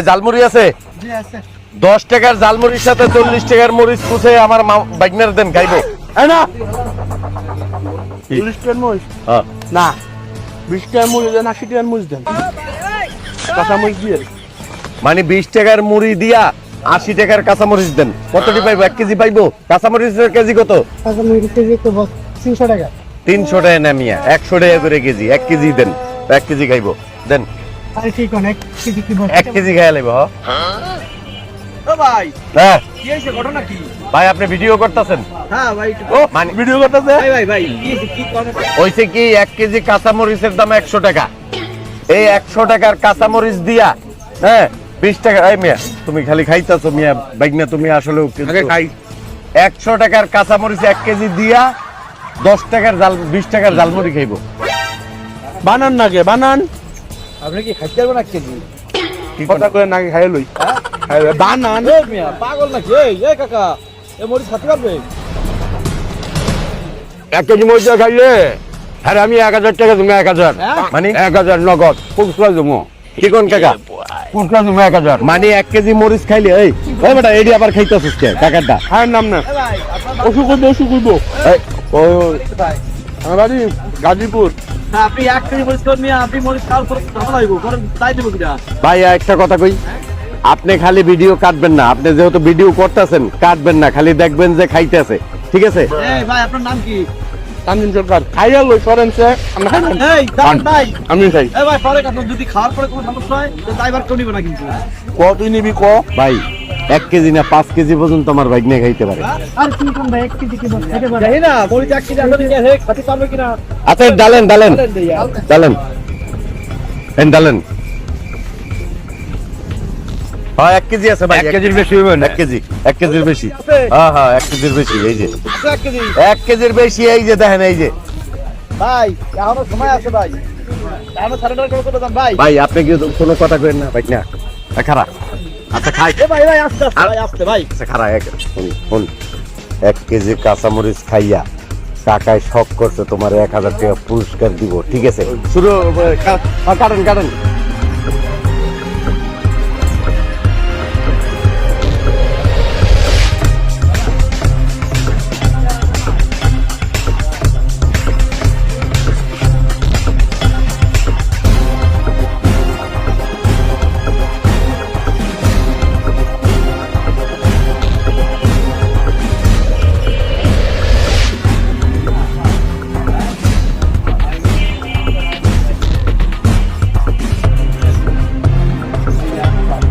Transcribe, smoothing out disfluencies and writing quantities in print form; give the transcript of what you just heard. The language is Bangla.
জালমুড়ি আছে? জি আছে। 10 টাকার জালমুড়ির সাথে 40 টাকার মরিচ কুচে আমার বাইকনার দেন খাইবো। না 40 টাকার মরিচ হ্যাঁ না, 20 টাকার মরিচ দেন, 80 টাকার মরিচ দেন, কাঁচা মরিচ দিয়ে। মানে 20 টাকার মুড়ি দিয়া 80 টাকার কাঁচামরিচ দেন। কতটি পাইবো? 1 কেজি পাইবো? কাঁচামরিচের কেজি কত? কাঁচা মরিচ কেজি তো 300 টাকা। 300 টাকা নামিয়া 100 টাকা করে কেজি। 1 কেজি দেন, 1 কেজি খাইবো দেন। আরে ঠিক অনেক কেজি কি বল? 1 কেজি খাইয়া লাইবো। ও ভাই হ্যাঁ কি হইছে ঘটনা কি? ভাই আপনি ভিডিও করতেছেন? হ্যাঁ ভাই ও মানে ভিডিও করতেছে। ভাই ভাই ভাই কি হইছে কি কথা? হইছে কি 1 কেজি কাঁচামরিচের দাম 100 টাকা। এই 100 টাকার কাঁচামরিচ দিয়া 20 টাকা। এই মিয়া তুমি খালি খাইতাছো মিয়া, বাইকনা তুমি আসলে আগে খাই। 100 টাকার কাঁচামরিচ 1 কেজি দিয়া 10 টাকার জাল 20 টাকার জালমুড়ি খাইবো। বানান নাকি বানান? আপনি কি খাইতে পারবেন না কেজি? কি কথা কই নাকি খাই লই। বানান এ মিয়া পাগল নাকি? এই কাকা এ মরিচ খাতে পারবে? 1 কেজি মরিচ খাইলে হ্যাঁ আমি 1000 টাকা তুমি 1000 মানে 1000 নগদ পুরস্কার দেবো। কি কোন কাকা? পুরস্কার দেবো 1000। মানে 1 কেজি মরিচ খাইলে এই বেটা এডি আবার খাইতাছিস কে কাকারটা? খায়ের নাম না। এ ভাই আপনার অসুখ করবো অসুখ করবো। এই ও ভাই আমার বাড়ি গাজীপুর। হ্যাঁ, আপনি এক কেজি মরিচ করে নিয়ে আপনি মরিচ খাওয়ার পর ঝামেলা হইব পরে তাই দেবো কিনা? ভাই একটা কথা কই, আপনি খালি ভিডিও কাটবেন না। আপনি যেহেতু ভিডিও করতেছেন কাটবেন না, খালি দেখবেন যে খাইতেছে, ঠিক আছে? এই ভাই আপনার নাম কি? তানজিম সরকার খাইয়া লই করেন সে আমরা খাই না। এই দাঁড়ান ভাই। আমি খাই। এই ভাই পরে কথা যদি খাওয়ার পরে কোনো সমস্যা হয় তো ড্রাইভার কেউ নিবে না কিন্তু। ক তুই নিবি ক। ভাই 1 কেজি না 5 কেজি পর্যন্ত আমার বাইক নিয়ে খাইতে পারে। আর কি কোন ভাই 1 কেজি কি বল খেতে পারে? জানি না মরিচ এক কেজি আসলে কি হে খাতে পারবে কিনা? আচ্ছা ডালেন ডালেন ডালেন ডালেন। হ্যাঁ 1 কেজি আছে ভাই। 1 কেজির বেশি হইবে না। 1 কেজি 1 কেজির বেশি। হ্যাঁ হ্যাঁ 1 কেজির বেশি। এই যে এক কেজি 1 কেজির বেশি। এই যে দেখেন এই যে ভাই এখনো সময় আছে ভাই, এখনো সারেন্ডার করে দেন ভাই। ভাই আপনি কি কোনো কথা কইেন না বাইক না খারাপ। আচ্ছা খাই। এ ভাই ভাই আস্তে আস্তে ভাই আস্তে ভাই। আচ্ছা খারাপ। শুন 1 কেজি কাঁচামরিচ খাইয়া টাকায় শখ করছে, তোমার 1000 টাকা পুরস্কার দিব, ঠিক আছে? শুরু কাটেন কাটেন।